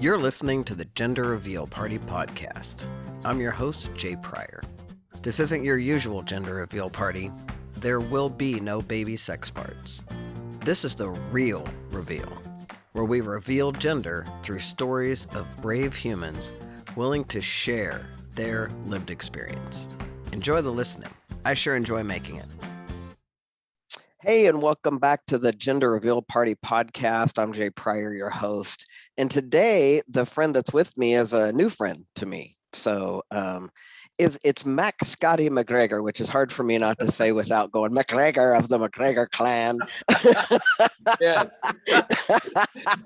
You're listening to the Gender Reveal Party podcast. I'm your host, Jay Pryor. This isn't your usual gender reveal party. There will be no baby sex parts. This is the real reveal, where we reveal gender through stories of brave humans willing to share their lived experience. Enjoy the listening. I sure enjoy making it. Hey, and welcome back to the Gender Reveal Party podcast. I'm Jay Pryor, your host. And today, the friend that's with me is a new friend to me. So it's Scotty McGregor, which is hard for me not to say without going McGregor of the McGregor clan. Yeah.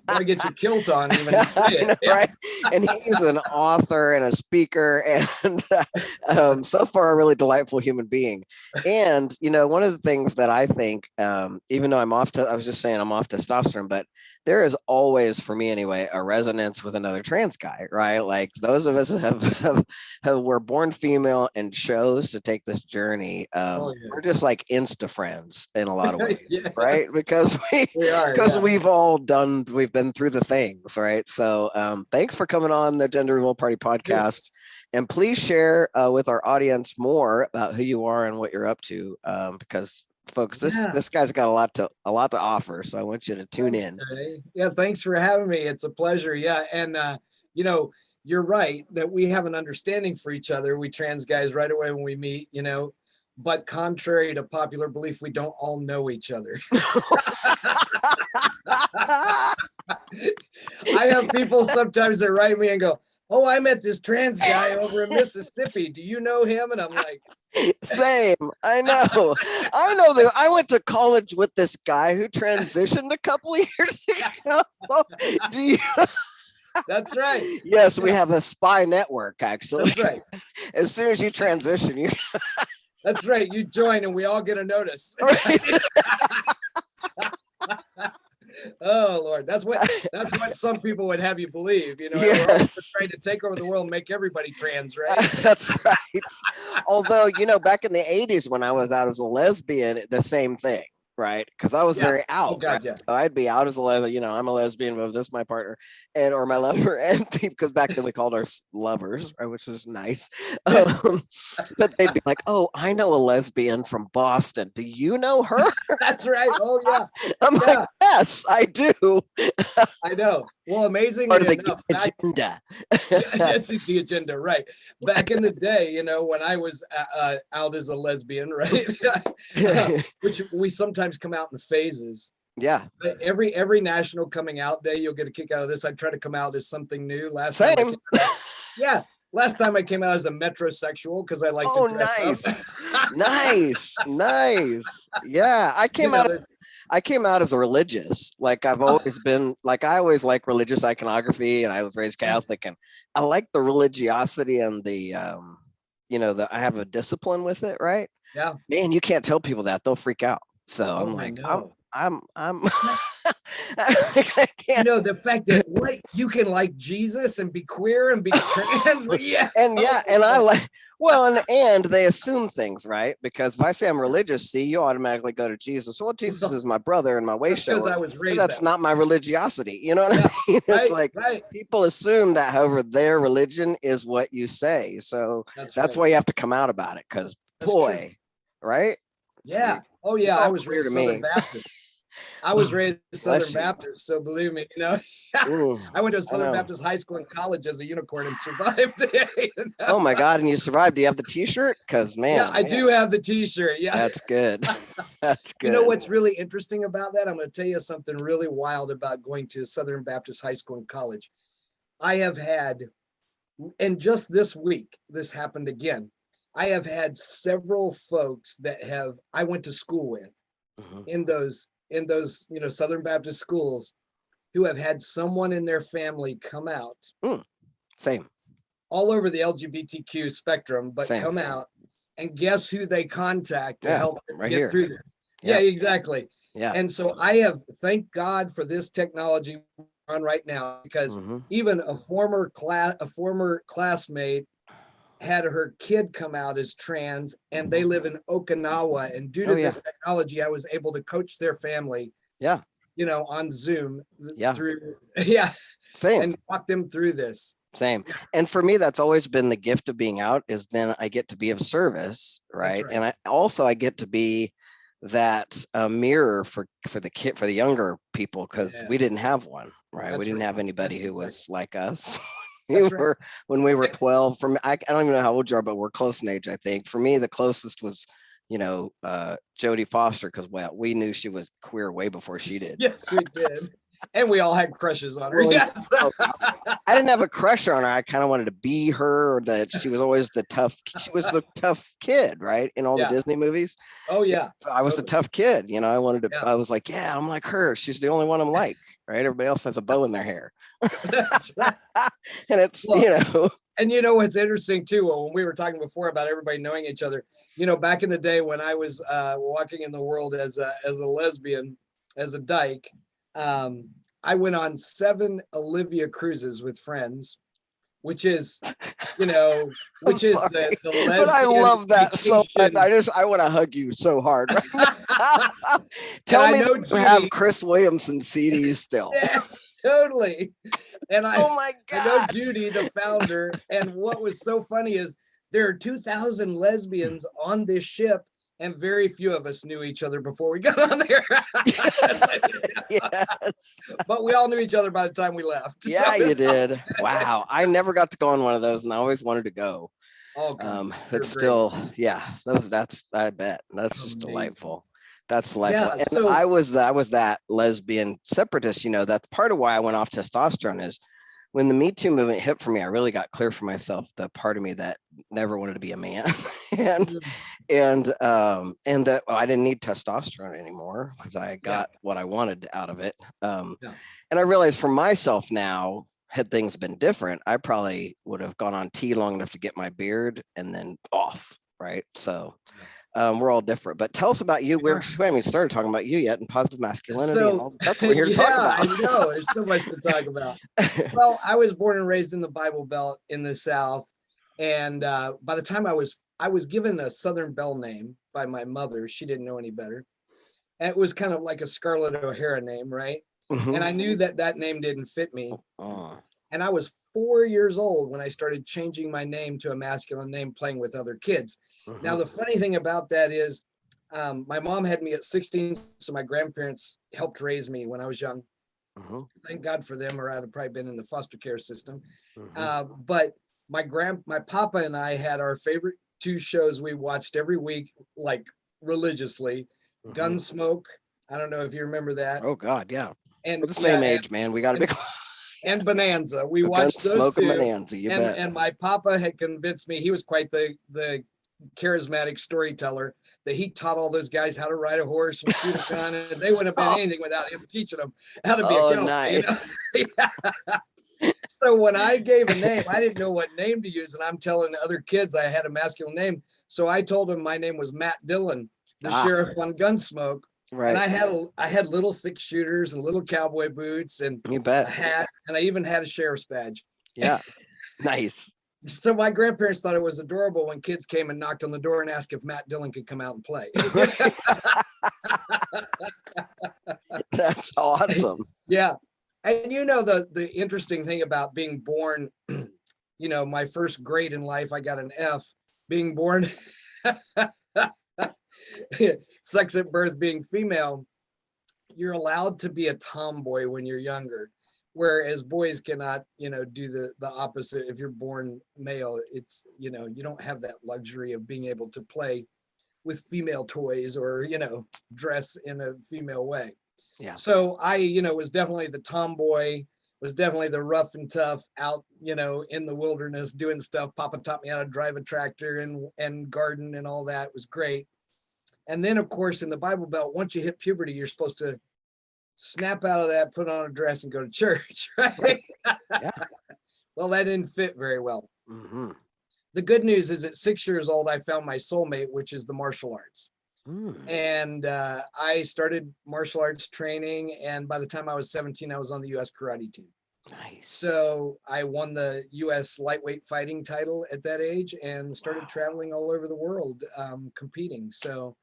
Gotta get your kilt on even to say it. Know, right? And he's an author and a speaker and so far a really delightful human being. And, you know, one of the things that I think, even though I'm off testosterone, but there is always, for me anyway, a resonance with another trans guy, right? Like those of us have were born female and chose to take this journey. We're just like insta friends in a lot of ways, yes. Right? Because we've been through the things, right? So thanks for coming on the Gender Reveal Party podcast. And please share with our audience more about who you are and what you're up to, because folks, this guy's got a lot to offer. So I want you to tune in. Yeah, thanks for having me. It's a pleasure. Yeah, and you know, you're right that we have an understanding for each other. We trans guys right away when we meet, you know, but contrary to popular belief, we don't all know each other. I have people sometimes that write me and go, "Oh, I met this trans guy over in Mississippi. Do you know him?" And I'm like, same. I know that I went to college with this guy who transitioned a couple of years ago. Do you? That's right. Yes, we have a spy network, actually. That's right. As soon as you transition, you. That's right. You join and we all get a notice. Right. Oh Lord, that's what some people would have you believe. You know, yes. We're all trying to take over the world and make everybody trans, right? That's right. Although, you know, back in the 80s when I was out as a lesbian, the same thing. Right, because I was very out. Oh, God, right? yeah. So I'd be out as a lesbian. You know, I'm a lesbian, but this is my partner or my lover, and because back then we called our lovers, right, which is nice. But they'd be like, "Oh, I know a lesbian from Boston. Do you know her?" That's right. Oh yeah. I'm like, "Yes, I do." I know. Well, amazingly Part of the enough, agenda. That's the agenda, right? Back in the day, you know, when I was out as a lesbian, right, which we sometimes come out in phases. Yeah. Every national coming out day, you'll get a kick out of this. I try to come out as something new. Last time I came out as a metrosexual because I like to dress up. nice. Yeah, I came out as a religious. Like I've always been, like I always like religious iconography, and I was raised Catholic, and I like the religiosity and the I have a discipline with it, right? Yeah. Man, you can't tell people that, they'll freak out. So I'm like, I'm I can't. You know, the fact that you can like Jesus and be queer and be trans. and I like, well, and they assume things, right? Because if I say I'm religious, see, you automatically go to Jesus. Well, Jesus is my brother and my way shower. Because I was raised that's not my religiosity. You know what I mean? It's people assume that, however, their religion is what you say. So that's why you have to come out about it. Because boy, right? Yeah. Oh yeah. I was raised Southern Baptist. I was raised Southern Baptist, so believe me, you know, I went to Southern Baptist high school and college as a unicorn and survived. You know? Oh my God! And you survived. Do you have the T-shirt? Because I do have the T-shirt. Yeah, that's good. That's good. You know what's really interesting about that? I'm going to tell you something really wild about going to Southern Baptist high school and college. I have had, and just this week, this happened again. I have had several folks that I went to school with in those, you know, Southern Baptist schools who have had someone in their family come out. Same. All over the LGBTQ spectrum, but come out, and guess who they contact to help get through this? Yeah, exactly. Yeah. And so I have, thank God for this technology on right now, because even a former classmate had her kid come out as trans, and they live in Okinawa, and due to this technology, I was able to coach their family. Yeah. You know, on Zoom. Yeah. Through Same. and walk them through this. Same. And for me, that's always been the gift of being out, is then I get to be of service, right? right. And I get to be that mirror for the younger people, because we didn't have one, right? We didn't have anybody who was like us. When we were 12. From I don't even know how old you are, but we're close in age, I think. For me, the closest was, Jodie Foster, because we knew she was queer way before she did. Yes, we did. And we all had crushes on her. Yes. I didn't have a crush on her. I kind of wanted to be her, or that she was always the tough kid, right? In all the Disney movies. Oh yeah. So I was the tough kid, I wanted to, I was like, yeah, I'm like her. She's the only one I'm like, right? Everybody else has a bow in their hair. And it's, And what's interesting too, when we were talking before about everybody knowing each other, back in the day when I was walking in the world as a lesbian, as a dyke, I went on 7 Olivia cruises with friends, which is, which is the but I love that so much. I want to hug you so hard. Right? Tell me you have Chris Williamson CDs still. Yes, totally. And oh my God. I know Judy, the founder. And what was so funny is there are 2,000 lesbians on this ship, and very few of us knew each other before we got on there. Yes. But we all knew each other by the time we left. Yeah, you did. Wow. I never got to go on one of those, and I always wanted to go. Oh, it's still, I bet that's just delightful. That's delightful. Yeah, and I was that lesbian separatist, that's part of why I went off testosterone. Is when the Me Too movement hit for me, I really got clear for myself the part of me that never wanted to be a man, and that I didn't need testosterone anymore, because I got what I wanted out of it. And I realized for myself now, had things been different, I probably would have gone on T long enough to get my beard and then off, right? So we're all different. But tell us about you. We haven't even started talking about you yet, and positive masculinity. And all, that's what we're here to talk about. I know. There's so much to talk about. Well, I was born and raised in the Bible Belt in the South. And by the time I was given a Southern Belle name by my mother. She didn't know any better. And it was kind of like a Scarlett O'Hara name, right? Mm-hmm. And I knew that name didn't fit me. And I was 4 years old when I started changing my name to a masculine name, playing with other kids. Mm-hmm. Now, the funny thing about that is my mom had me at 16, so my grandparents helped raise me when I was young. Mm-hmm. Thank God for them, or I'd have probably been in the foster care system. Mm-hmm. But my papa and I had our favorite 2 shows we watched every week, like religiously. Mm-hmm. Gunsmoke. I don't know if you remember that. Oh God, yeah. And we're the same age, man. We got to be. And Bonanza. We watched those 2. Bonanza, you bet. And my papa had convinced me. He was quite the charismatic storyteller, that he taught all those guys how to ride a horse and shoot a gun, and they wouldn't have been anything without him teaching them how to be a cowboy. Nice. So when I gave a name, I didn't know what name to use, and I'm telling other kids I had a masculine name. So I told them my name was Matt Dillon, the sheriff on Gunsmoke. Right. And I had little 6 shooters and little cowboy boots and you bet. A hat, and I even had a sheriff's badge. Yeah. Nice. So my grandparents thought it was adorable when kids came and knocked on the door and asked if Matt Dillon could come out and play. That's awesome. Yeah. And the interesting thing about being born, my first grade in life, I got an F. Being born sex at birth, being female, you're allowed to be a tomboy when you're younger, whereas boys cannot, do the opposite. If you're born male, it's, you don't have that luxury of being able to play with female toys or, dress in a female way. Yeah. So I, was definitely the tomboy, was definitely the rough and tough out, in the wilderness doing stuff. Papa taught me how to drive a tractor and garden and all that. It was great. And then, of course, in the Bible Belt, once you hit puberty, you're supposed to snap out of that, put on a dress, and go to church, right? Yeah. Well, that didn't fit very well. Mm-hmm. The good news is at 6 years old, I found my soulmate, which is the martial arts. And I started martial arts training. And by the time I was 17, I was on the U.S. karate team. Nice. So I won the U.S. lightweight fighting title at that age and started traveling all over the world competing. So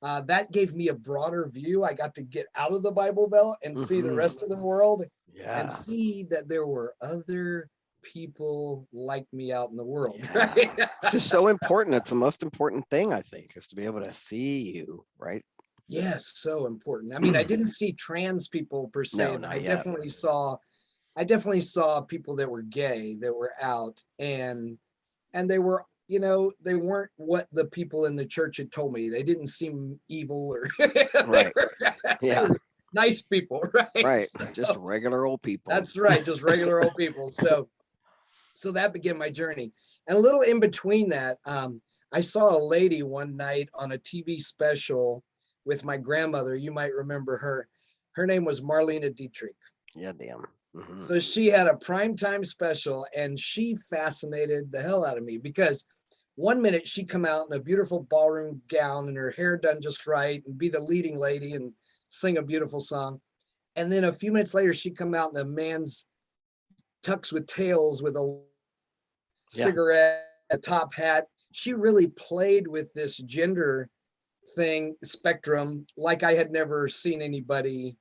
that gave me a broader view. I got to get out of the Bible Belt and see the rest of the world. and Yeah. see that there were other people like me out in the world. Yeah. Right? It's just so important. It's the most important thing, I think, is to be able to see you, right? Yes, so important. I mean, I didn't see trans people per se, No, but not yet. I definitely saw people that were gay that were out, and they were, they weren't what the people in the church had told me. They didn't seem evil or Right. they Yeah. were nice people, right? Right. So, Just regular old people. that's right, just regular old people. So that began my journey. And a little in between that, I saw a lady one night on a TV special with my grandmother. You might remember her. Her name was Marlena Dietrich. Yeah, damn. Hmm. So she had a primetime special, and she fascinated the hell out of me because one minute she'd come out in a beautiful ballroom gown and her hair done just right and be the leading lady and sing a beautiful song. And then a few minutes later, she'd come out in a man's tux with tails with a Yeah. cigarette, a top hat. She really played with this gender thing spectrum like I had never seen anybody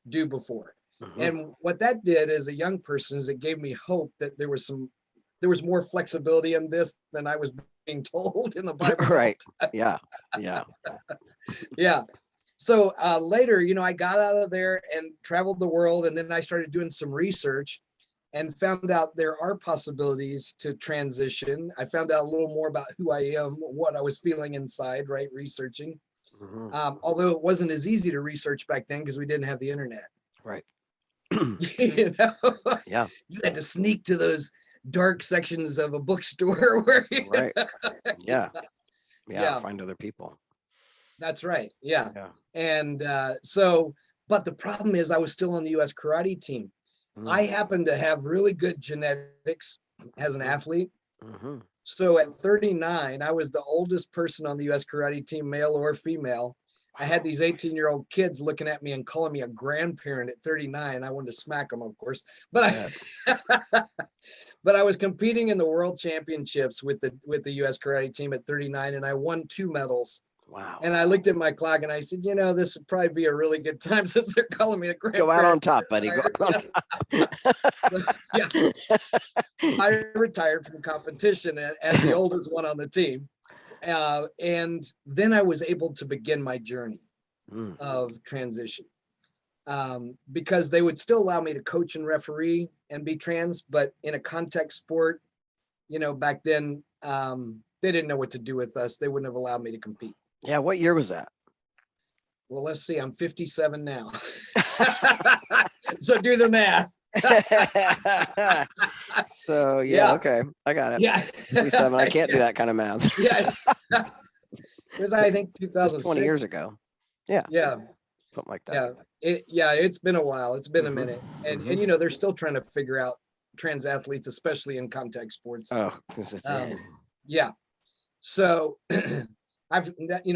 do before. Hmm. And what that did as a young person is it gave me hope that there was more flexibility in this than I was being told in the Bible. Right. Yeah. Yeah. Yeah. So later, I got out of there and traveled the world, and then I started doing some research and found out there are possibilities to transition. I found out a little more about who I am, what I was feeling inside, right? Researching. Hmm. Although it wasn't as easy to research back then because we didn't have the internet. Right. You know, Yeah. you had to sneak to those dark sections of a bookstore where Right. Yeah. Yeah. yeah, Find other people. that's right. Yeah. Yeah. And but the problem is I was still on the US karate team. I Mm. happened to have really good genetics as an athlete. Mm-hmm. So at 39, I was the oldest person on the US karate team, male or female. I had Wow. these 18-year-old kids looking at me and calling me a grandparent at 39. I wanted to smack them, of course, but Yeah. but I was competing in the world championships with the US karate team at 39, and I won 2 medals. Wow. And I looked at my clock and I said, this would probably be a really good time since they're calling me a Go out on grandparent. top, buddy. Go out on top. Yeah, I retired from competition as the oldest one on the team. And then I was able to begin my journey Mm. of transition because they would still allow me to coach and referee and be trans, but in a contact sport, back then, they didn't know what to do with us. They wouldn't have allowed me to compete. Yeah. What year was that? Well, let's see, I'm 57 now. So do the math. So Yeah. okay, I got it. Yeah. 57. I can't do that kind of math. Yeah. It was, I think, Just 2006. 20 years ago. Yeah, Yeah. something like that. Yeah. It's been a while. It's been a Mhm. minute. And Mhm. they're still trying to figure out trans athletes, especially in contact sports. Oh, Yeah. So I've,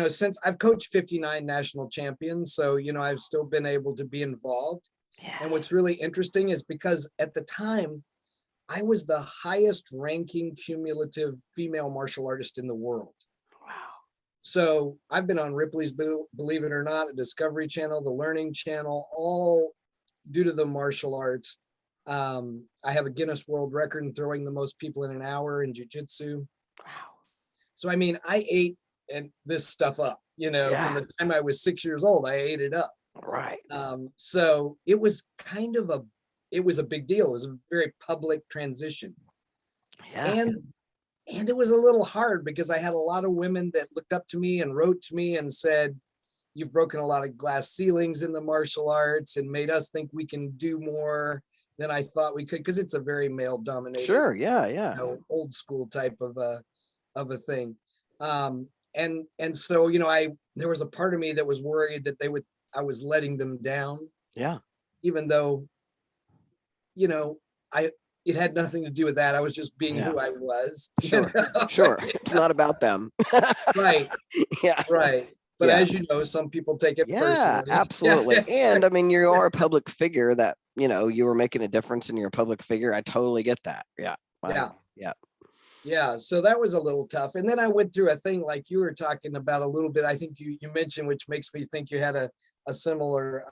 since I've coached 59 national champions, so, I've still been able to be involved. yeah. And what's really interesting is because at the time, I was the highest ranking cumulative female martial artist in the world. Wow. So I've been on Ripley's Believe It or Not, the Discovery Channel, the Learning Channel, all due to the martial arts. I have a Guinness World Record in throwing the most people in an hour in jiu-jitsu. Wow. So, I mean, I ate this stuff up, Yeah. from the time I was 6 years old, I ate it up. Right. So it was it was a big deal. It was a very public transition. Yeah. And it was a little hard because I had a lot of women that looked up to me and wrote to me and said, you've broken a lot of glass ceilings in the martial arts and made us think we can do more than I thought we could, because it's a very male dominated, Sure. Yeah. Yeah. old school type of a thing. And so, there was a part of me that was worried that I was letting them down, Yeah. even though, it had nothing to do with that. I was just being Yeah. who I was. Sure. Sure. It's not about them. Right. Yeah. Right. But Yeah. as you know, some people take it Yeah, personally. absolutely. Yeah. And I mean, you are a public figure that, you were making a difference and you're a public figure. I totally get that. Yeah. Yeah. Yeah. Yeah. So that was a little tough. And then I went through a thing like you were talking about a little bit. I think you mentioned, which makes me think you had a similar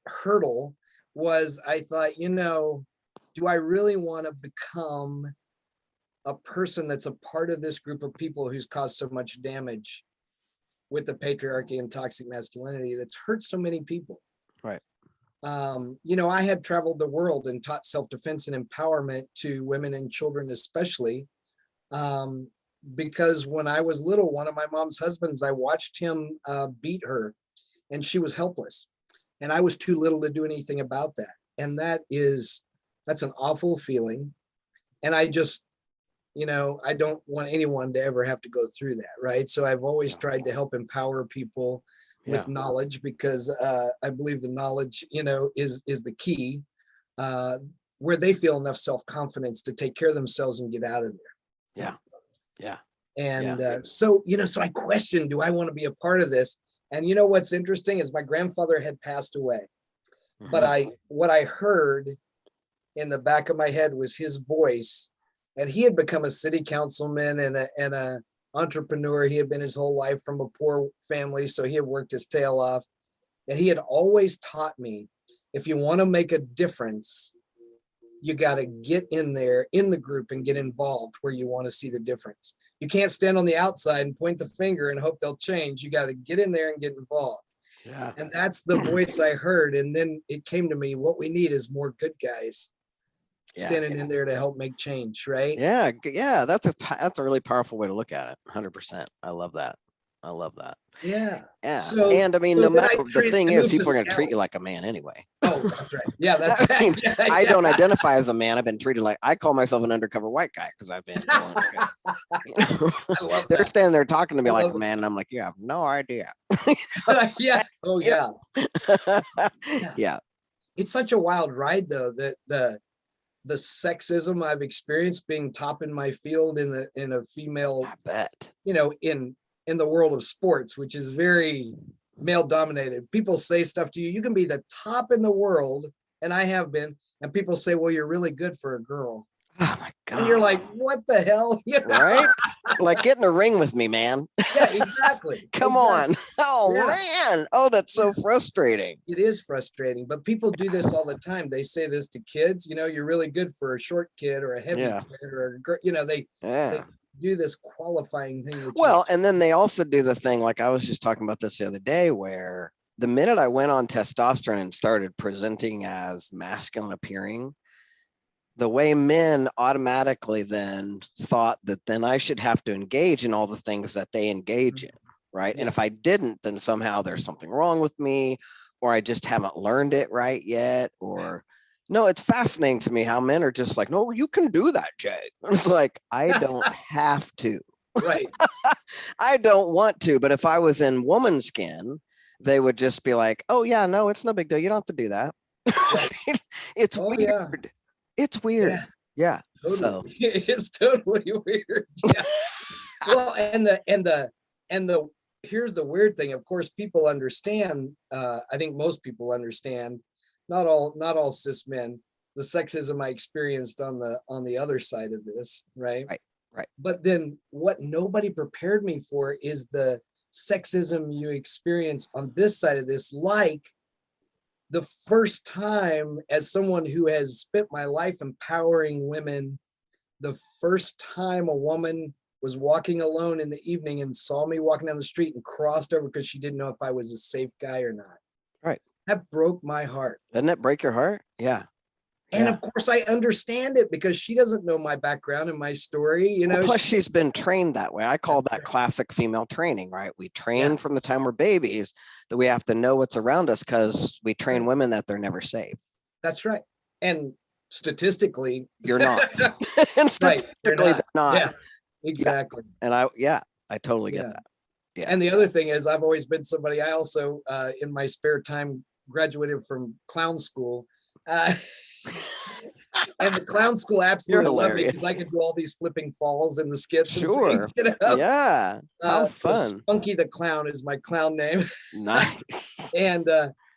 hurdle, was I thought, do I really want to become a person that's a part of this group of people who's caused so much damage with the patriarchy and toxic masculinity that's hurt so many people? Right. I had traveled the world and taught self-defense and empowerment to women and children, especially because when I was little, one of my mom's husbands, I watched him beat her, and she was helpless. And I was too little to do anything about that. And that's an awful feeling. And I just, I don't want anyone to ever have to go through that. Right. So I've always tried to help empower people with knowledge, because I believe the knowledge, is the key, where they feel enough self-confidence to take care of themselves and get out of there. Yeah. Yeah. And so I questioned, do I want to be a part of this? And what's interesting is my grandfather had passed away, but what I heard in the back of my head was his voice, and he had become a city councilman and a entrepreneur. He had been his whole life from a poor family, so he had worked his tail off, and he had always taught me, if you want to make a difference, you got to get in there in the group and get involved where you want to see the difference. You can't stand on the outside and point the finger and hope they'll change. You got to get in there and get involved. Yeah. And that's the voice I heard. And then it came to me, what we need is more good guys standing in there to help make change. Right. Yeah. Yeah. That's a really powerful way to look at it. 100%. I love that. Yeah. Yeah. So, and I mean, no matter, the thing is, people are going to treat you like a man anyway. Oh, that's right. Yeah, that's I mean, right. I don't identify as a man. I've been treated like, I call myself an undercover white guy because I've been. I love They're that. standing there talking to me like a it. man, and I'm like, you have no idea. Yeah. Oh, yeah. Yeah. It's such a wild ride, though, that the sexism I've experienced being top in my field in a female, I bet. In the world of sports, which is very male dominated. People say stuff to you. You can be the top in the world, and I have been, and people say, well, you're really good for a girl. Oh my God. And you're like, what the hell? Right? Like, get in a ring with me, man. Yeah, exactly. Come on. Oh, man. Oh, that's so frustrating. It is frustrating, but people do this all the time. They say this to kids, you're really good for a short kid or a heavy kid or a girl, they do this qualifying thing. Well, and then they also do the thing, like I was just talking about this the other day, where the minute I went on testosterone and started presenting as masculine appearing, the way men automatically then thought that then I should have to engage in all the things that they engage in, right? And if I didn't, then somehow there's something wrong with me, or I just haven't learned it right yet, or no, it's fascinating to me how men are just like, no, you can do that, Jay. It's like, I don't have to. Right. I don't want to, but if I was in woman skin, they would just be like, oh yeah, no, it's no big deal. You don't have to do that. Right. It's weird. Yeah. It's weird. Yeah. Totally. So it's totally weird. Yeah. Well, and the here's the weird thing. Of course, people understand. I think most people understand. Not all cis men, the sexism I experienced on the other side of this, right? Right. But then what nobody prepared me for is the sexism you experience on this side of this, like the first time, as someone who has spent my life empowering women, the first time a woman was walking alone in the evening and saw me walking down the street and crossed over because she didn't know if I was a safe guy or not. Right. That broke my heart. Doesn't it break your heart? Yeah. And of course I understand it because she doesn't know my background and my story, Well, plus she's been trained that way. I call that classic female training, right? We train from the time we're babies that we have to know what's around us because we train women that they're never safe. That's right. And statistically, you're not. And statistically, they're not. Yeah, exactly. Yeah. And I totally get that. Yeah. And the other thing is I've always been somebody, I also, in my spare time, graduated from clown school. And the clown school absolutely loved me because I could do all these flipping falls in the skits. Sure. Yeah. How fun. So Spunky the Clown is my clown name. Nice. And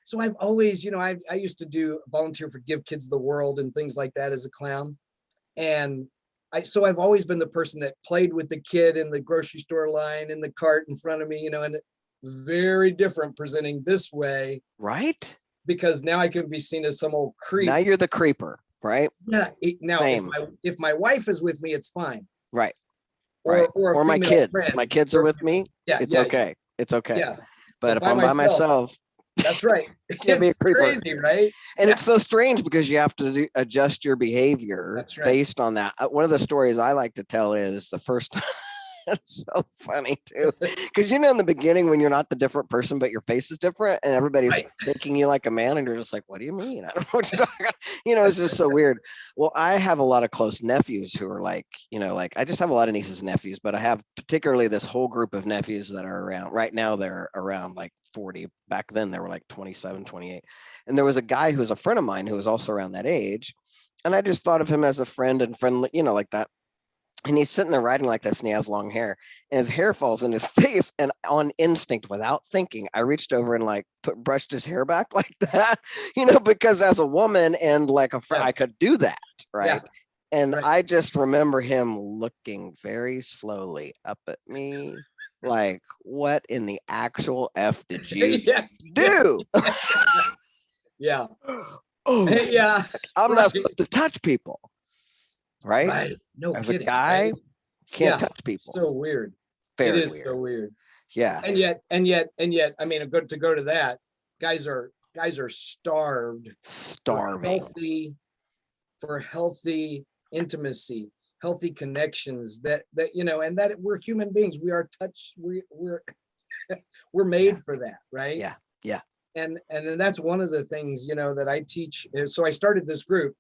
so I've always, I used to do volunteer for Give Kids the World and things like that as a clown. And so I've always been the person that played with the kid in the grocery store line in the cart in front of me, and very different presenting this way. Right. because now I can be seen as some old creep. Now you're the creeper, right? Yeah. Now, Same. if my wife is with me, it's fine. Right. Or my female kids. friend, My kids are with me. Yeah, It's yeah, okay. It's okay. yeah. But if I'm by myself, that's right. can't be a It's creeper. crazy, right? And it's so strange because you have to adjust your behavior That's right. based on that. One of the stories I like to tell is the first time. It's so funny too, because in the beginning when you're not the different person, but your face is different, and everybody's Right. thinking you like a man, and you're just like, "What do you mean? I don't know what you're talking about." It's just so weird. Well, I have a lot of close nephews who are like, I just have a lot of nieces and nephews, but I have particularly this whole group of nephews that are around right now. They're around like 40. Back then, they were like 27, 28, and there was a guy who was a friend of mine who was also around that age, and I just thought of him as a friend and friendly, like that. And he's sitting there riding like this, and he has long hair, and his hair falls in his face. And on instinct, without thinking, I reached over and like brushed his hair back like that, because as a woman and like a friend, I could do that, right? Yeah. And I just remember him looking very slowly up at me, like, "What in the actual F did you do?" Yeah. Oh, yeah. I'm not supposed to touch people. Right? Right. No As kidding. a guy, right? can't touch people. So weird. Very it is weird. so weird. Yeah. And yet, I mean, to go to that, guys are starved. Starving. For healthy intimacy, healthy connections that and that we're human beings. We are we're made for that, right? Yeah. Yeah. And then that's one of the things, that I teach. So I started this group.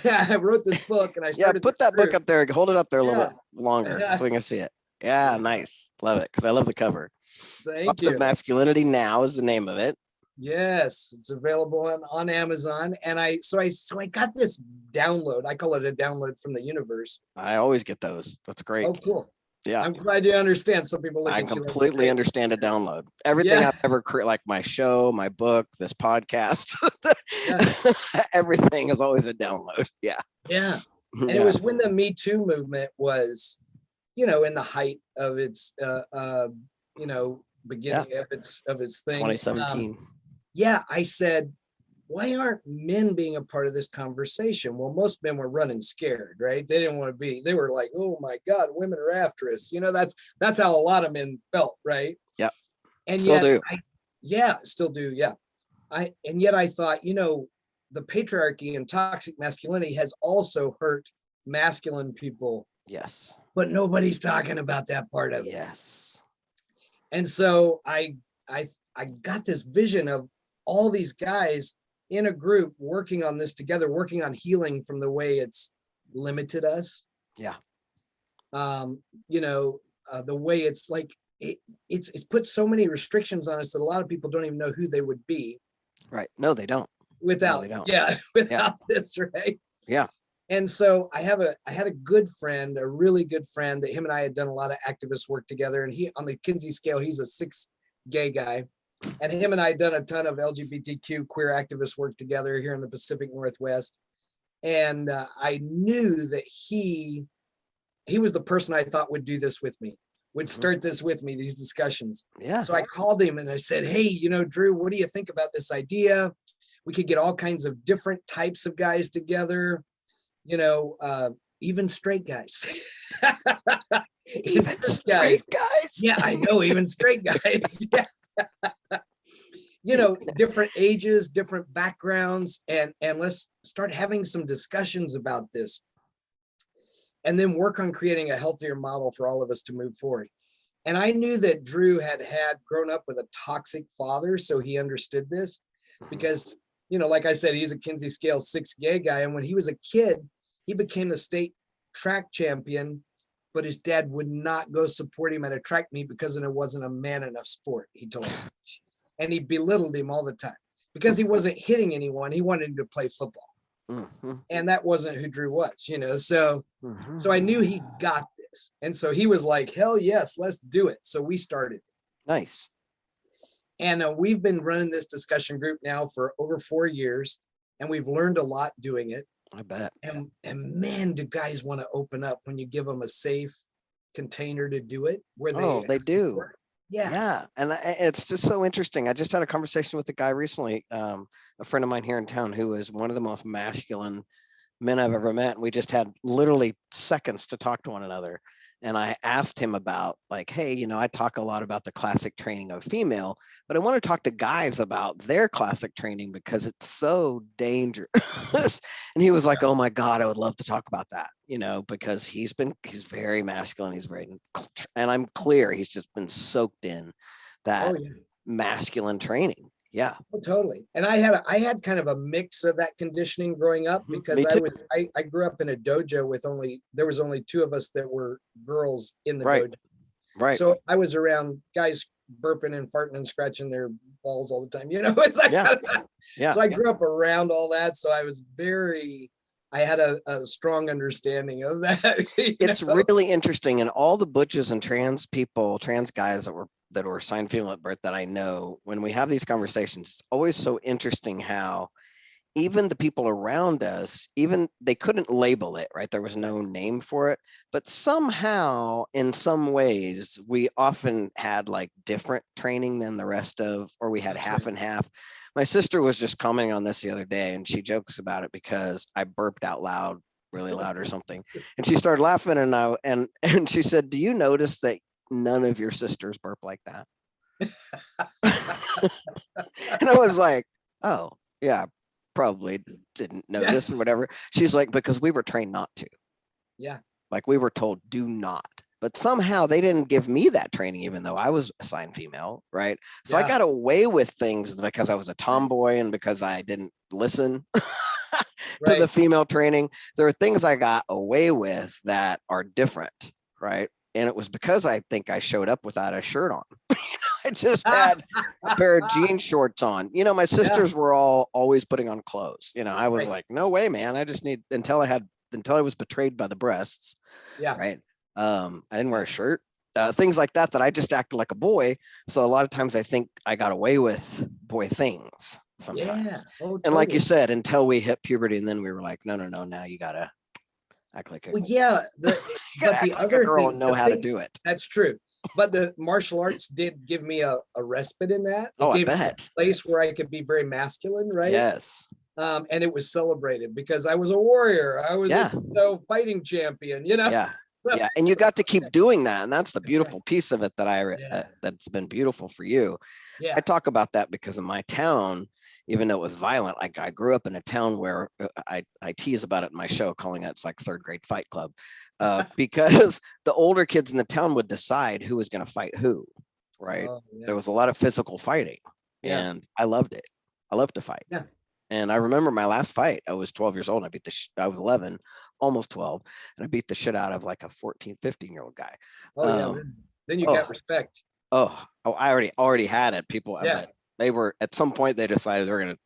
I wrote this book and I started. Put that book up there. Hold it up there a little bit longer so we can see it. Yeah, nice. Love it because I love the cover. Positive Masculinity Now is the name of it. Yes, it's available on Amazon. And I got this download. I call it a download from the universe. I always get those. That's great. Oh, cool. Yeah, I'm glad you understand. Some people look I at you completely like, understand a download. Everything I've ever created, like my show, my book, this podcast, everything is always a download. Yeah. Yeah. And it was when the Me Too movement was, in the height of its beginning of its thing. 2017. I said, why aren't men being a part of this conversation? Well, most men were running scared, right? They didn't want to be. They were like, "Oh my God, women are after us." That's how a lot of men felt, right? Yeah. And still do. Still do. Yeah. And yet I thought, the patriarchy and toxic masculinity has also hurt masculine people. Yes. But nobody's talking about that part of it. Yes. And so I got this vision of all these guys in a group working on this together, working on healing from the way it's limited us. Yeah. The way it's like it's put so many restrictions on us that a lot of people don't even know who they would be. Right. No, they don't. Without this, right? Yeah. And so I had a good friend, a really good friend that him and I had done a lot of activist work together. And he, on the Kinsey scale, he's a 6 gay guy. And him and I had done a ton of LGBTQ queer activist work together here in the Pacific Northwest. And I knew that he was the person I thought would do this with me, would start this with me, these discussions. Yeah. So I called him and I said, "Hey, Drew, what do you think about this idea? We could get all kinds of different types of guys together, even straight guys." Even straight guys? Yeah, I know, even straight guys. Yeah. Different ages, different backgrounds, and let's start having some discussions about this. And then work on creating a healthier model for all of us to move forward. And I knew that Drew had grown up with a toxic father, so he understood this because, like I said, he's a Kinsey scale 6 gay guy. And when he was a kid, he became the state track champion, but his dad would not go support him at a track meet because it wasn't a man enough sport, he told me. And he belittled him all the time because he wasn't hitting anyone. He wanted him to play football. Mm-hmm. And that wasn't who Drew was, so so I knew he got this. And so he was like, hell yes, let's do it. So we started. Nice. And we've been running this discussion group now for over 4 years, and we've learned a lot doing it. I bet. And man, do guys want to open up when you give them a safe container to do it where they do. Yeah. And it's just so interesting. I just had a conversation with a guy recently, a friend of mine here in town, who is one of the most masculine men I've ever met. And we just had literally seconds to talk to one another. And I asked him about, like, hey, I talk a lot about the classic training of female, but I want to talk to guys about their classic training because it's so dangerous. And he was like, oh my God, I would love to talk about that, because he's very masculine. He's very, and I'm clear, he's just been soaked in that masculine training. Yeah. Oh, totally. And I had kind of a mix of that conditioning growing up because I grew up in a dojo with there was only two of us that were girls in the dojo. Right. So I was around guys burping and farting and scratching their balls all the time. It's like, So I grew up around all that. So I had a strong understanding of that. It's really interesting. And all the butches and trans guys that were assigned female at birth that I know, when we have these conversations, it's always so interesting how even the people around us, even they couldn't label it, right? There was no name for it, but somehow in some ways we often had like different training than the rest of, or we had half and half. My sister was just commenting on this the other day, and she jokes about it because I burped out loud, really loud or something. And she started laughing, and she said, do you notice that none of your sisters burp like that? And I was like, oh yeah, probably didn't notice or whatever. She's like, because we were trained not to. Yeah. Like we were told, do not. But somehow they didn't give me that training, even though I was assigned female, right? So I got away with things because I was a tomboy and because I didn't listen to the female training. There are things I got away with that are different, right? And it was because I think I showed up without a shirt on. I just had a pair of jean shorts on. My sisters were always putting on clothes. I was like, no way, man. I just need until I was betrayed by the breasts. Yeah. Right. I didn't wear a shirt. Things like that I just acted like a boy. So a lot of times I think I got away with boy things sometimes. Yeah. Oh, totally. And like you said, until we hit puberty, and then we were like, no, now you gotta act like but the other girl thing, and know how to do it. That's true. But the martial arts did give me a respite in that. It gave I me bet. a place where I could be very masculine, right? Yes. And it was celebrated because I was a warrior. I was a fighting champion, Yeah. Yeah. And you got to keep doing that. And that's the beautiful piece of it that that's been beautiful for you. Yeah. I talk about that because in my town, even though it was violent, like I grew up in a town where I tease about it in my show, calling it, it's like third grade fight club, because the older kids in the town would decide who was going to fight who, right? There was a lot of physical fighting and I loved it. I loved to fight. Yeah. And I remember my last fight, I was 12 years old. And I was 11, almost 12. And I beat the shit out of like a 14, 15-year-old guy. Then you got respect. I already had it. People, they were, at some point they decided they were going to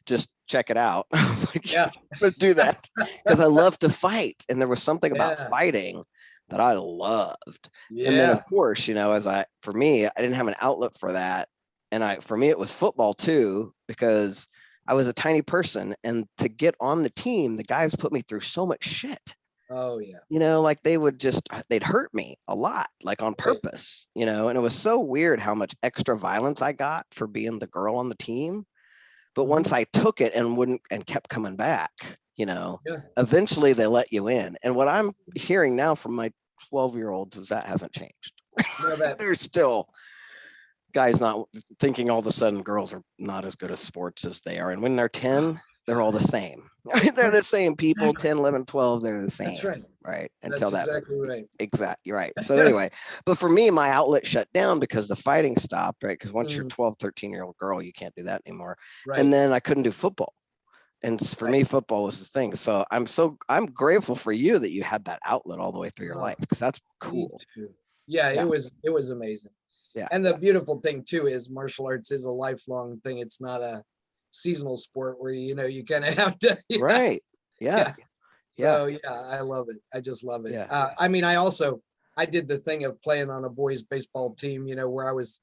just check it out. I was like, let's do that. Because I love to fight. And there was something about fighting that I loved. Yeah. And then of course, for me, I didn't have an outlet for that. And for me, it was football too, because I was a tiny person, and to get on the team, the guys put me through so much shit. Oh yeah. Like they'd hurt me a lot, like on purpose, and it was so weird how much extra violence I got for being the girl on the team. But once I took it and kept coming back, eventually they let you in. And what I'm hearing now from my 12-year-olds is that hasn't changed. There's still guys not thinking all of a sudden girls are not as good at sports as they are. And when they're 10, they're all the same. They're the same people, 10, 11, 12, they're the same. That's right. Right. Until that's exactly right. Exactly. Right. So anyway, but for me, my outlet shut down because the fighting stopped, right? Because once you're 12, 13-year-old girl, you can't do that anymore. Right. And then I couldn't do football. And for me, football was the thing. So I'm grateful for you that you had that outlet all the way through your life, because that's cool. Yeah, it was amazing. Yeah. And the beautiful thing too is martial arts is a lifelong thing. It's not a seasonal sport where you kind of have to right. Yeah. So I love it. I just love it. I mean, I did the thing of playing on a boys baseball team, where I was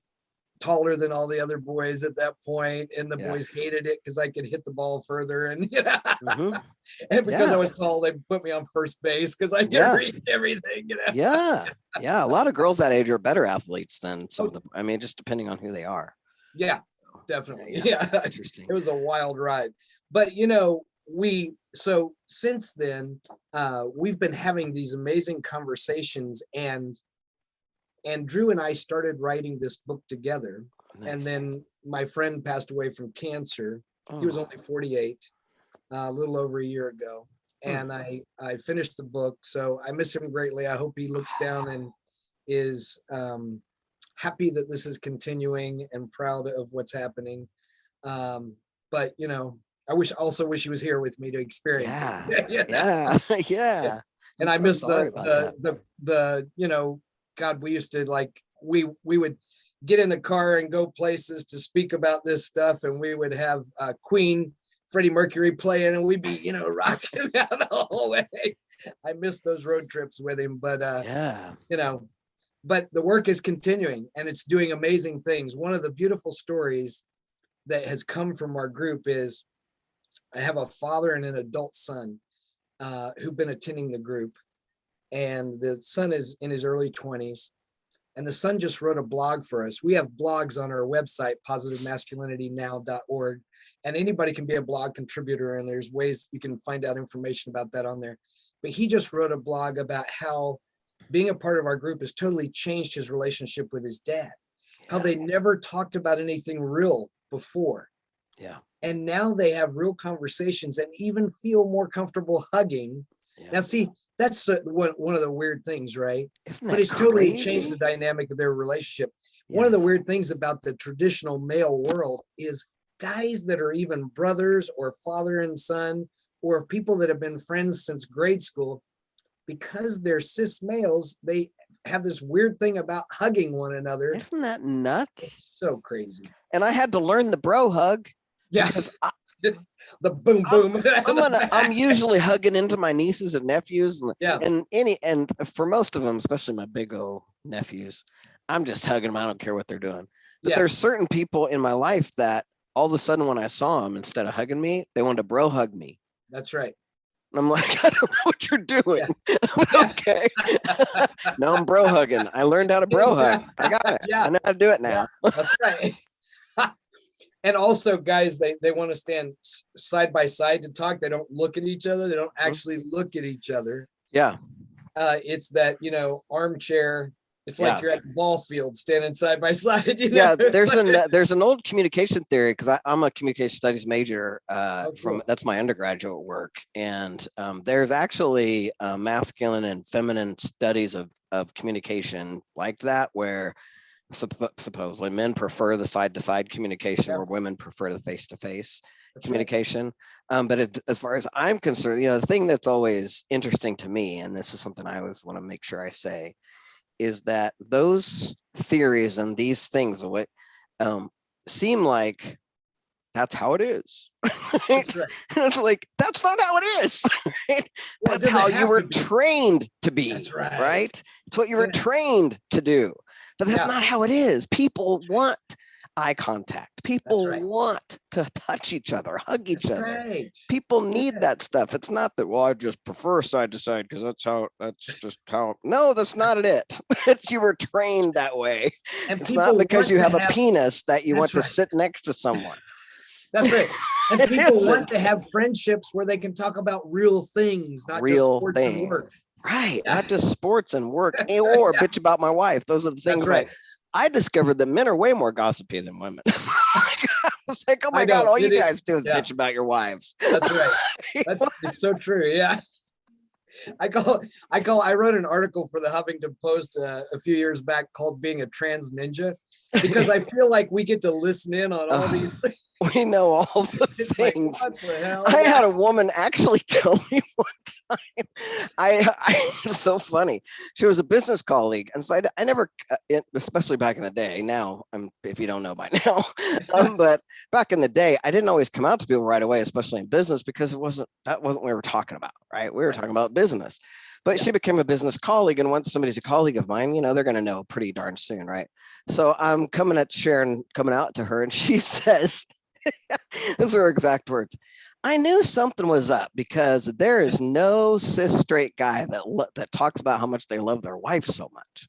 taller than all the other boys at that point, and the boys hated it because I could hit the ball further, and and because I was tall, they put me on first base because I could reach everything. A lot of girls that age are better athletes than some of the. I mean, just depending on who they are. Yeah, definitely. Interesting. It was a wild ride, but so since then, we've been having these amazing conversations, and Drew and I started writing this book together. Nice. And then my friend passed away from cancer. He was only 48, a little over a year ago. And I finished the book. So I miss him greatly. I hope he looks down and is happy that this is continuing and proud of what's happening. But I also wish he was here with me to experience it. Yeah. And I miss the God, we used to we would get in the car and go places to speak about this stuff, and we would have Queen, Freddie Mercury playing, and we'd be rocking down the whole way. I miss those road trips with him, but but the work is continuing, and it's doing amazing things. One of the beautiful stories that has come from our group is I have a father and an adult son who've been attending the group. And the son is in his early 20s. And the son just wrote a blog for us. We have blogs on our website, positivemasculinitynow.org. And anybody can be a blog contributor. And there's ways you can find out information about that on there. But he just wrote a blog about how being a part of our group has totally changed his relationship with his dad. How they never talked about anything real before. Yeah. And now they have real conversations and even feel more comfortable hugging. Now, see, that's one of the weird things, right? But it's totally changed the dynamic of their relationship. One of the weird things about the traditional male world is guys that are even brothers or father and son, or people that have been friends since grade school, because they're cis males, they have this weird thing about hugging one another. Isn't that nuts? It's so crazy. And I had to learn the bro hug. Yeah. Because the boom boom. I'm usually hugging into my nieces and nephews, and for most of them, especially my big old nephews, I'm just hugging them. I don't care what they're doing. But there's certain people in my life that all of a sudden when I saw them, instead of hugging me, they wanted to bro hug me. That's right. And I'm like, I don't know what you're doing. Okay. Now I'm bro hugging. I learned how to bro hug. I got it. I know how to do it now. That's right. And also, guys, they want to stand side by side to talk. They don't look at each other. They don't actually look at each other. Yeah. It's that, armchair. It's like you're at the ball field standing side by side. Yeah, there's an old communication theory, because I'm a communication studies major that's my undergraduate work. And there's actually masculine and feminine studies of communication like that, where supposedly men prefer the side-to-side communication, where women prefer the face-to-face communication. Right. But as far as I'm concerned, the thing that's always interesting to me, and this is something I always want to make sure I say, is that those theories and these things seem like that's how it is. Right? Right. It's like, that's not how it is. Right? Well, that's how you were trained to be. That's right. It's what you were trained to do. But that's not how it is. People want eye contact. People want to touch each other, hug each other. Right. People need that stuff. It's not that, well, I just prefer side to side because that's just how. No, that's not it. It's you were trained that way. And it's not because you have a penis that you want to sit next to someone. That's right. And people want to have friendships where they can talk about real things, not just sports and work. Right. Not just sports and work or bitch about my wife. Those are the things I discovered that men are way more gossipy than women. I was like, oh my God, all you guys do is bitch about your wives. That's right. It's so true. Yeah. I wrote an article for the Huffington Post a few years back called Being a Trans Ninja, because I feel like we get to listen in on all these things. We know all the things. Like, what the hell? I had a woman actually tell me one time. It's so funny. She was a business colleague, and so I never, especially back in the day. Now, if you don't know by now, but back in the day, I didn't always come out to people right away, especially in business, because that wasn't what we were talking about, right? We were talking about business. But she became a business colleague. And once somebody's a colleague of mine, they're going to know pretty darn soon. Right. So I'm coming out to her, and she says, those are her exact words. I knew something was up because there is no cis straight guy that talks about how much they love their wife so much.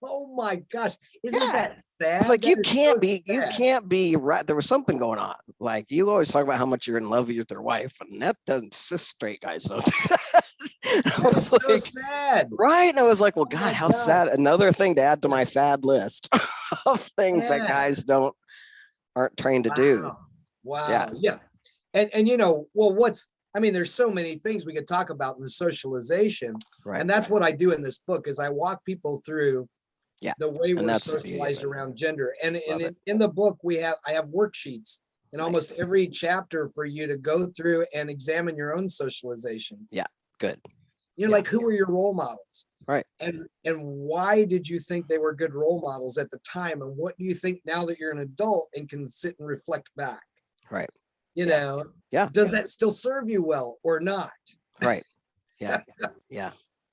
Oh my gosh. Isn't that sad? It's like, you can't be right. There was something going on. Like, you always talk about how much you're in love with your wife, and that doesn't, cis straight guys don't do that. That's so sad. Right. And I was like, well, God, how sad. Another thing to add to my sad list of things that guys aren't trained to do. Wow. Yeah. And there's so many things we could talk about in the socialization. Right. And that's what I do in this book is I walk people through the way we're socialized around gender. And in the book, I have worksheets in almost every chapter for you to go through and examine your own socialization. Yeah. Good. Like, who were your role models? Right. And why did you think they were good role models at the time? And what do you think now that you're an adult and can sit and reflect back? Right. Does that still serve you well or not? Right. Yeah. Yeah.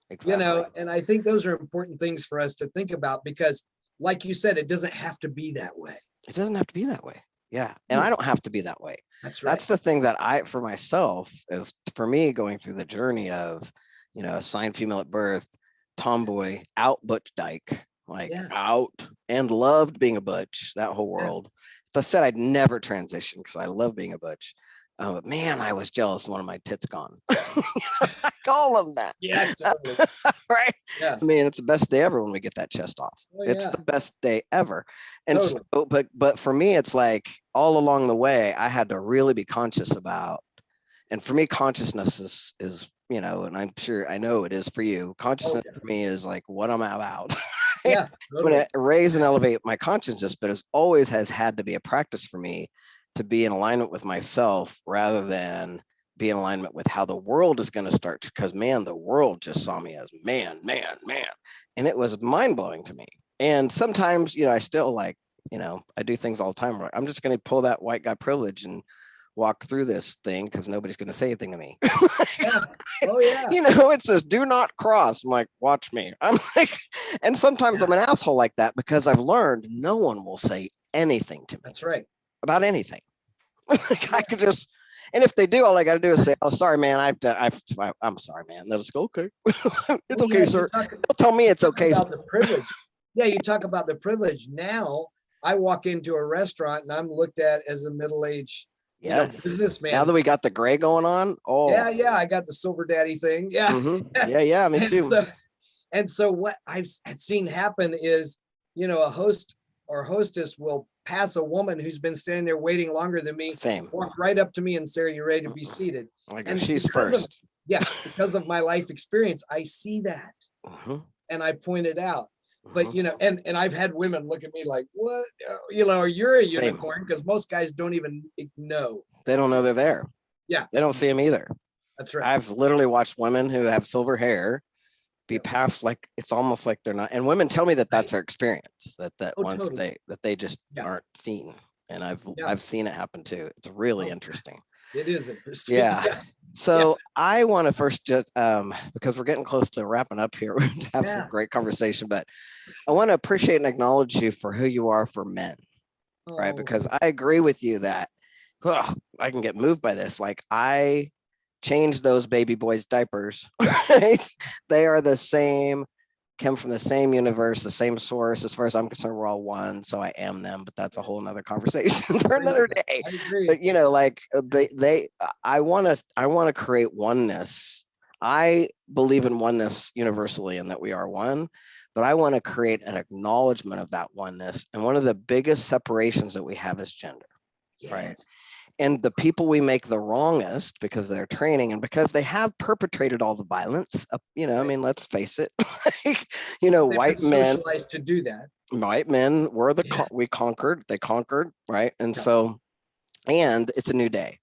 Exactly. And I think those are important things for us to think about because, like you said, it doesn't have to be that way. It doesn't have to be that way. Yeah. And I don't have to be that way. That's right. That's the thing that for myself, is for me going through the journey of, assigned female at birth, tomboy, out butch dyke, out, and loved being a butch, that whole world. If I said I'd never transition because I love being a butch, but man, I was jealous one of my tits gone. I call them that. Yeah, totally. Right. Yeah. I mean, it's the best day ever when we get that chest off. It's the best day ever. And totally. But for me, it's like all along the way, I had to really be conscious about. And for me, consciousness is and I'm sure I know it is for you. Consciousness for me is like what I'm about. Yeah. Totally. When I raise and elevate my consciousness, but it always has had to be a practice for me to be in alignment with myself rather than be in alignment with how the world is going to start. Because man, the world just saw me as man. And it was mind blowing to me. And sometimes, I still I do things all the time. Where I'm just going to pull that white guy privilege and walk through this thing because nobody's going to say anything to me. Oh yeah. It says do not cross. I'm like, watch me. I'm like, and sometimes I'm an asshole like that because I've learned no one will say anything to me. That's right. About anything. I could just, and if they do, all I got to do is say, oh, sorry, man. I'm sorry, man. They'll just go, okay. It's okay, sir. They'll tell me it's okay. About the privilege. Yeah. You talk about the privilege. Now I walk into a restaurant and I'm looked at as a middle-aged businessman. Now that we got the gray going on. Oh yeah. I got the silver daddy thing. Yeah. Mm-hmm. Yeah. Me too. And so what I've seen happen is, a host or hostess will pass a woman who's been standing there waiting longer than me. Walk right up to me and say, are you ready to be seated? And she's first. Because of my life experience, I see that. And I point it out. But, and I've had women look at me like, what, or you're a unicorn, because most guys don't even know. They don't know they're there. Yeah. They don't see them either. That's right. I've literally watched women who have silver hair be passed like it's almost like they're not. And women tell me that that's their experience, that once totally. they just aren't seen. And I've seen it happen too. It's really interesting. It is interesting. Yeah. So I want to first just, because we're getting close to wrapping up here, we have some great conversation, but I want to appreciate and acknowledge you for who you are for men, right? Because I agree with you that I can get moved by this. Like I changed those baby boys' diapers, right? They are the same, come from the same universe, the same source. As far as I'm concerned, we're all one. So I am them, but that's a whole nother conversation for another day. I agree. But I want to create oneness. I believe in oneness universally and that we are one, but I want to create an acknowledgement of that oneness. And one of the biggest separations that we have is gender, right? And the people we make the wrongest because of their training and because they have perpetrated all the violence, I mean, let's face it, white men to do that. White men were they conquered, right? And so, and it's a new day.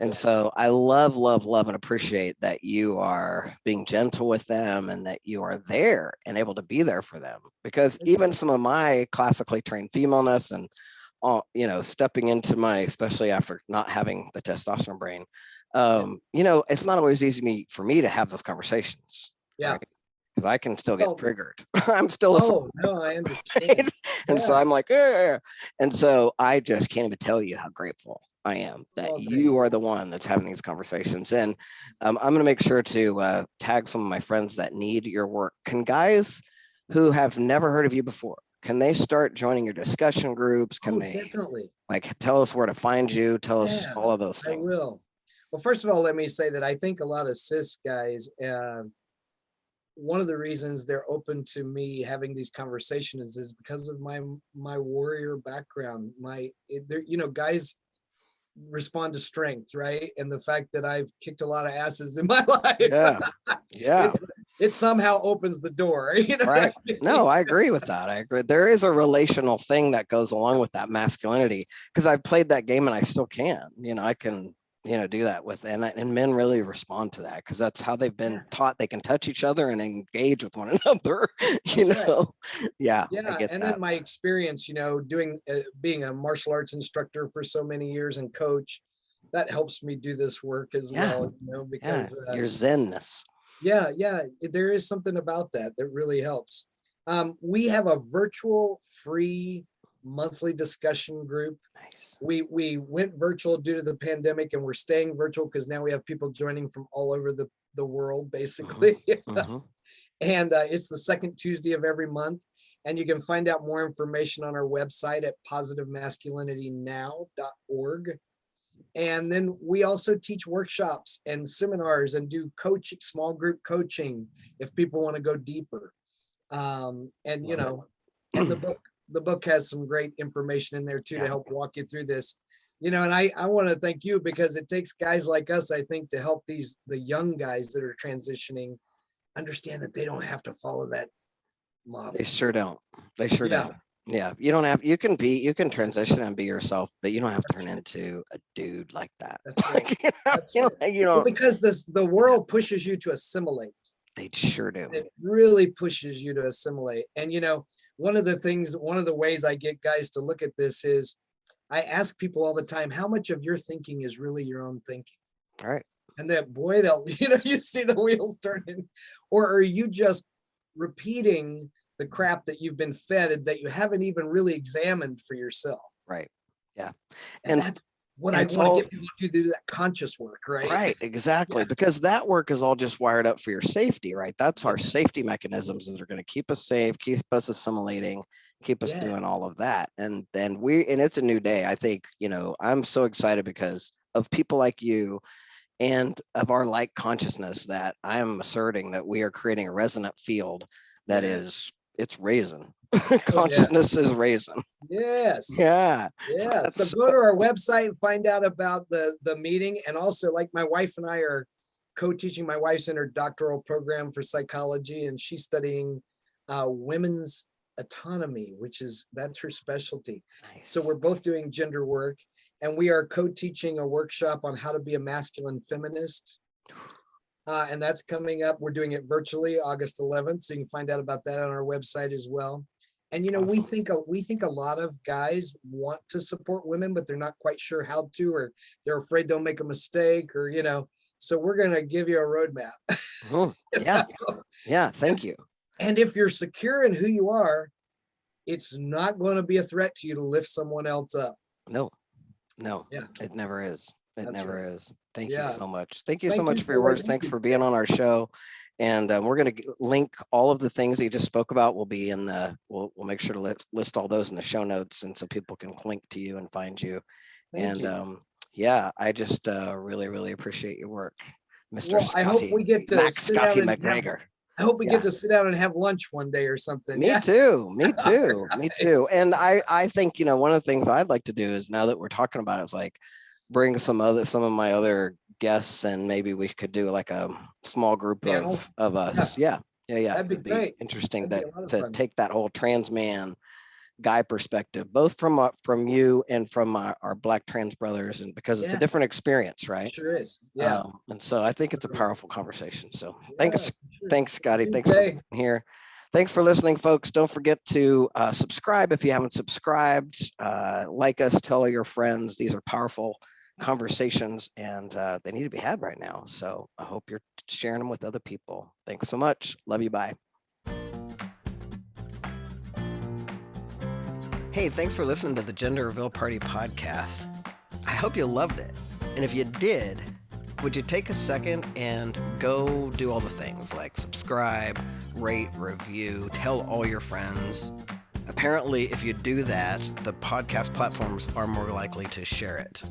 And so I love and appreciate that you are being gentle with them and that you are there and able to be there for them. Because even some of my classically trained femaleness and you know, stepping into my, especially after not having the testosterone brain, you know, it's not always easy for me to have those conversations. Yeah. Right? Because I can still Well, get triggered. I'm still a oh, no, I understand. and so Yeah. I'm like, "Eh." And so I just can't even tell you how grateful I am that Well, thank you are the one that's having these conversations. And I'm going to make sure to tag some of my friends that need your work. Can guys who have never heard of you before, can they start joining your discussion groups? Can Oh, they definitely. like tell us where to find you? Tell us Yeah, all of those I things. will. Well, first of all, let me say that I think a lot of cis guys, one of the reasons they're open to me having these conversations is because of my warrior background. You know, guys respond to strength, right? And the fact that I've kicked a lot of asses in my life, Yeah. Yeah. it's it somehow opens the door. You know what Right. I mean? No, I agree with that. I agree. There is a relational thing that goes along with that masculinity because I've played that game and I still can. You know, I can, you know, do that with and men really respond to that because that's how they've been taught they can touch each other and engage with one another. You That's right. know, yeah, I Yeah, get and that. then my experience, you know, doing being a martial arts instructor for so many years and coach, that helps me do this work as Yeah, well, you know, yeah, because your zenness. yeah, there is something about that that really helps. We have a virtual free monthly discussion group. Nice. We went virtual due to the pandemic, and we're staying virtual because now we have people joining from all over the world, basically. Mm-hmm. And it's the second Tuesday of every month. And you can find out more information on our website at positivemasculinitynow.org. And then we also teach workshops and seminars and do small group coaching if people want to go deeper. And you know, and the book has some great information in there too to help walk you through this. You know, and I want to thank you because it takes guys like us, I think, to help the young guys that are transitioning understand that they don't have to follow that model. They sure don't. They sure Yeah. don't. Yeah, you don't have. You can transition and be yourself, but you don't have to turn into a dude like that. That's right. You Well, know, because the world pushes you to assimilate. they sure do. It really pushes you to assimilate. And you know, one of the ways I get guys to look at this is I ask people all the time, how much of your thinking is really your own thinking? All right. And that boy, they'll, you know, you see the wheels turning, or are you just repeating the crap that you've been fed that you haven't even really examined for yourself? Right. Yeah. And that's what I want to get people to do, that conscious work, right? Right, exactly. Yeah. Because that work is all just wired up for your safety, right? That's our safety mechanisms that are going to keep us safe, keep us assimilating, keep us doing all of that. And then and it's a new day. I think, you know, I'm so excited because of people like you and of our like consciousness that I am asserting that we are creating a resonant field that is, it's raising. Consciousness is raising. Yes. Yeah. Yeah. So go to our website and find out about the meeting. And also, like, my wife and I are co-teaching. My wife's in her doctoral program for psychology, and she's studying women's autonomy, that's her specialty. Nice. So we're both doing gender work, and we are co-teaching a workshop on how to be a masculine feminist. And that's coming up. We're doing it virtually August 11th. So you can find out about that on our website as well. And, you know, we think a lot of guys want to support women, but they're not quite sure how to, or they're afraid they'll make a mistake, or, you know, so we're going to give you a roadmap. Yeah. Yeah. Thank you. And if you're secure in who you are, it's not going to be a threat to you to lift someone else up. No, it never is. It never is. Thank you so much. Thank you so much for your words. Thanks for being on our show. And we're going to link all of the things that you just spoke about. Will be in we'll make sure to list all those in the show notes, and so people can link to you and find you. Yeah, I just really, really appreciate your work, Mr. Scotty. I hope we get to Scotty McGregor. I hope we get to sit down and have lunch one day or something. Me too. Me too. And I think, you know, one of the things I'd like to do is, now that we're talking about it, is like bring some of my other guests, and maybe we could do like a small group of us. Yeah. That'd be great. Interesting to take that whole trans man guy perspective, both from you and from our Black trans brothers, and because it's a different experience, right? Sure is. Yeah. And so I think it's a powerful conversation. So thanks, Scotty. Thanks for being here. Thanks for listening, folks. Don't forget to subscribe if you haven't subscribed. Like us, tell all your friends. These are powerful conversations, and they need to be had right now. So I hope you're sharing them with other people. Thanks so much. Love you. Bye. Hey, thanks for listening to the Gender Reveal Party podcast. I hope you loved it. And if you did, would you take a second and go do all the things like subscribe, rate, review, tell all your friends? Apparently, if you do that, the podcast platforms are more likely to share it.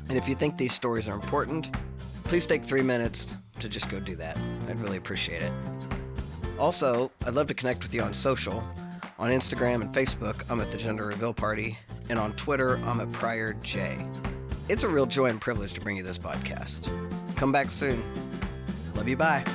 And if you think these stories are important, please take 3 minutes to just go do that. I'd really appreciate it. Also, I'd love to connect with you on social. On Instagram and Facebook, I'm at the Gender Reveal Party. And on Twitter, I'm at Prior J. It's a real joy and privilege to bring you this podcast. Come back soon. Love you. Bye.